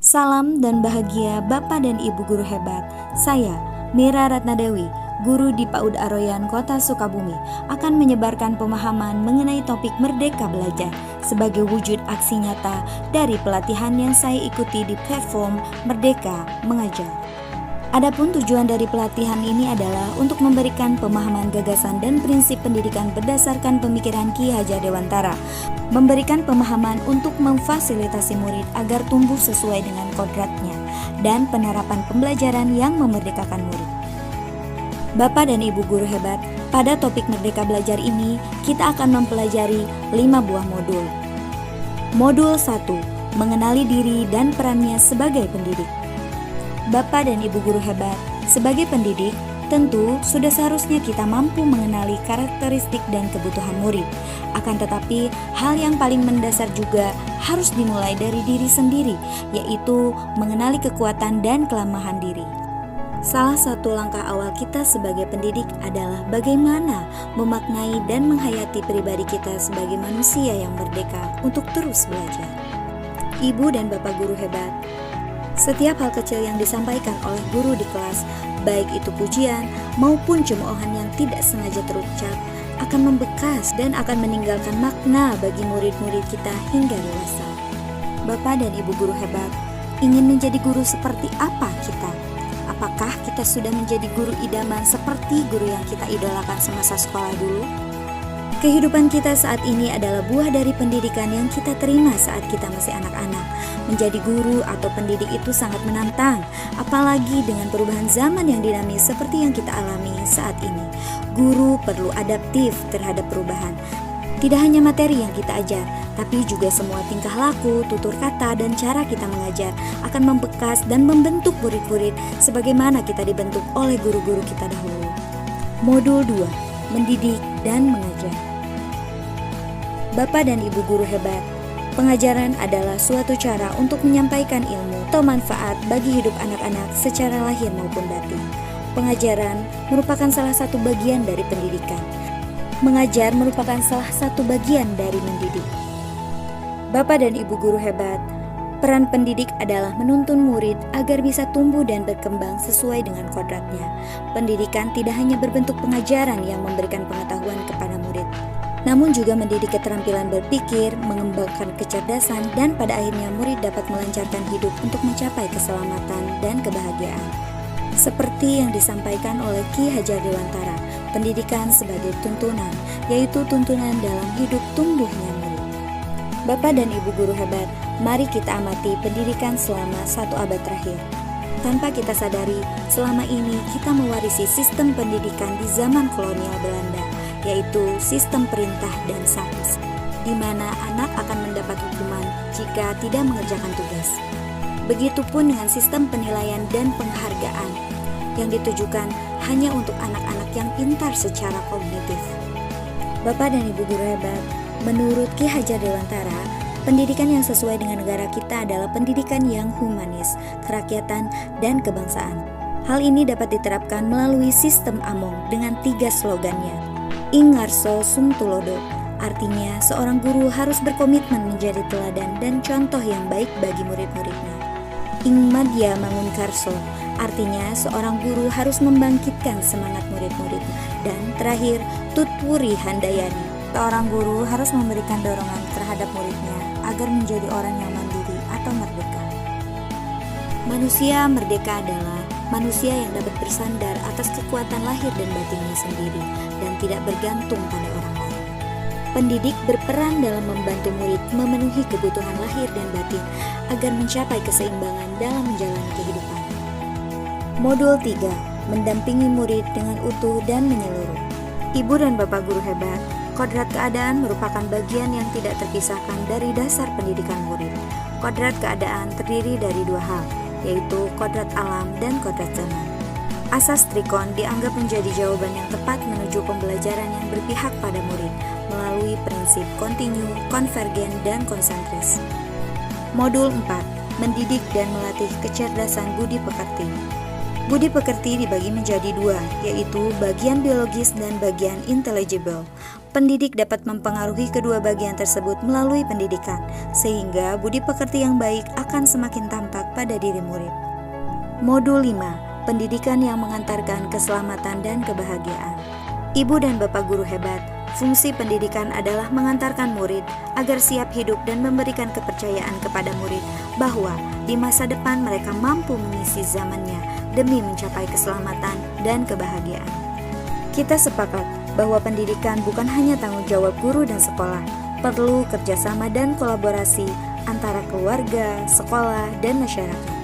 Salam dan bahagia Bapak dan Ibu guru hebat. Saya, Mira Ratnadewi, guru di PAUD Aroyan Kota Sukabumi, akan menyebarkan pemahaman mengenai topik Merdeka Belajar sebagai wujud aksi nyata dari pelatihan yang saya ikuti di platform Merdeka Mengajar. Adapun tujuan dari pelatihan ini adalah untuk memberikan pemahaman gagasan dan prinsip pendidikan berdasarkan pemikiran Ki Hajar Dewantara, memberikan pemahaman untuk memfasilitasi murid agar tumbuh sesuai dengan kodratnya, dan penerapan pembelajaran yang memerdekakan murid. Bapak dan Ibu guru hebat, pada topik Merdeka Belajar ini kita akan mempelajari 5 buah modul. Modul 1, mengenali diri dan perannya sebagai pendidik. Bapak dan Ibu guru hebat, sebagai pendidik, tentu sudah seharusnya kita mampu mengenali karakteristik dan kebutuhan murid. Akan tetapi, hal yang paling mendasar juga harus dimulai dari diri sendiri, yaitu mengenali kekuatan dan kelemahan diri. Salah satu langkah awal kita sebagai pendidik adalah bagaimana memaknai dan menghayati pribadi kita sebagai manusia yang merdeka untuk terus belajar. Ibu dan Bapak guru hebat, setiap hal kecil yang disampaikan oleh guru di kelas, baik itu pujian maupun cemoohan yang tidak sengaja terucap, akan membekas dan akan meninggalkan makna bagi murid-murid kita hingga dewasa. Bapak dan Ibu guru hebat, ingin menjadi guru seperti apa kita? Apakah kita sudah menjadi guru idaman seperti guru yang kita idolakan semasa sekolah dulu? Kehidupan kita saat ini adalah buah dari pendidikan yang kita terima saat kita masih anak-anak. Menjadi guru atau pendidik itu sangat menantang, apalagi dengan perubahan zaman yang dinamis seperti yang kita alami saat ini. Guru perlu adaptif terhadap perubahan. Tidak hanya materi yang kita ajar, tapi juga semua tingkah laku, tutur kata, dan cara kita mengajar akan membekas dan membentuk murid-murid sebagaimana kita dibentuk oleh guru-guru kita dahulu. Modul 2, mendidik dan mengajar. Bapak dan Ibu guru hebat, pengajaran adalah suatu cara untuk menyampaikan ilmu atau manfaat bagi hidup anak-anak secara lahir maupun batin. Pengajaran merupakan salah satu bagian dari pendidikan. Mengajar merupakan salah satu bagian dari mendidik. Bapak dan Ibu guru hebat, peran pendidik adalah menuntun murid agar bisa tumbuh dan berkembang sesuai dengan kodratnya. Pendidikan tidak hanya berbentuk pengajaran yang memberikan pengetahuan kepada murid, namun juga mendidik keterampilan berpikir, mengembangkan kecerdasan, dan pada akhirnya murid dapat melancarkan hidup untuk mencapai keselamatan dan kebahagiaan. Seperti yang disampaikan oleh Ki Hajar Dewantara, pendidikan sebagai tuntunan, yaitu tuntunan dalam hidup tumbuhnya murid. Bapak dan Ibu guru hebat, mari kita amati pendidikan selama 1 abad terakhir. Tanpa kita sadari, selama ini kita mewarisi sistem pendidikan di zaman kolonial Belanda, yaitu sistem perintah dan sanksi, di mana anak akan mendapat hukuman jika tidak mengerjakan tugas. Begitupun dengan sistem penilaian dan penghargaan yang ditujukan hanya untuk anak-anak yang pintar secara kognitif. Bapak dan Ibu guru hebat, menurut Ki Hajar Dewantara, pendidikan yang sesuai dengan negara kita adalah pendidikan yang humanis, kerakyatan, dan kebangsaan. Hal ini dapat diterapkan melalui sistem Among dengan 3 slogannya. Ing ngarso sum tulodo, artinya seorang guru harus berkomitmen menjadi teladan dan contoh yang baik bagi murid-muridnya. Ing madya mangun karso, artinya seorang guru harus membangkitkan semangat murid-muridnya. Dan terakhir, tutwuri handayani, seorang guru harus memberikan dorongan terhadap muridnya agar menjadi orang yang mandiri atau merdeka. Manusia merdeka adalah manusia yang dapat bersandar atas kekuatan lahir dan batinnya sendiri dan tidak bergantung pada orang lain. Pendidik berperan dalam membantu murid memenuhi kebutuhan lahir dan batin agar mencapai keseimbangan dalam menjalani kehidupan. Modul 3, mendampingi murid dengan utuh dan menyeluruh. Ibu dan Bapak guru hebat, kodrat keadaan merupakan bagian yang tidak terpisahkan dari dasar pendidikan murid. Kodrat keadaan terdiri dari 2 hal, yaitu kodrat alam dan kodrat zaman. Asas Trikon dianggap menjadi jawaban yang tepat menuju pembelajaran yang berpihak pada murid melalui prinsip kontinu, konvergen, dan konsentris. Modul 4, mendidik dan melatih kecerdasan budi pekerti. Budi pekerti dibagi menjadi dua, yaitu bagian biologis dan bagian intelligible. Pendidik dapat mempengaruhi kedua bagian tersebut melalui pendidikan, sehingga budi pekerti yang baik akan semakin tampak pada diri murid. Modul 5. Pendidikan yang mengantarkan keselamatan dan kebahagiaan. Ibu dan Bapak guru hebat, fungsi pendidikan adalah mengantarkan murid agar siap hidup dan memberikan kepercayaan kepada murid bahwa di masa depan mereka mampu mengisi zamannya demi mencapai keselamatan dan kebahagiaan. Kita sepakat bahwa pendidikan bukan hanya tanggung jawab guru dan sekolah, perlu kerjasama dan kolaborasi antara keluarga, sekolah, dan masyarakat.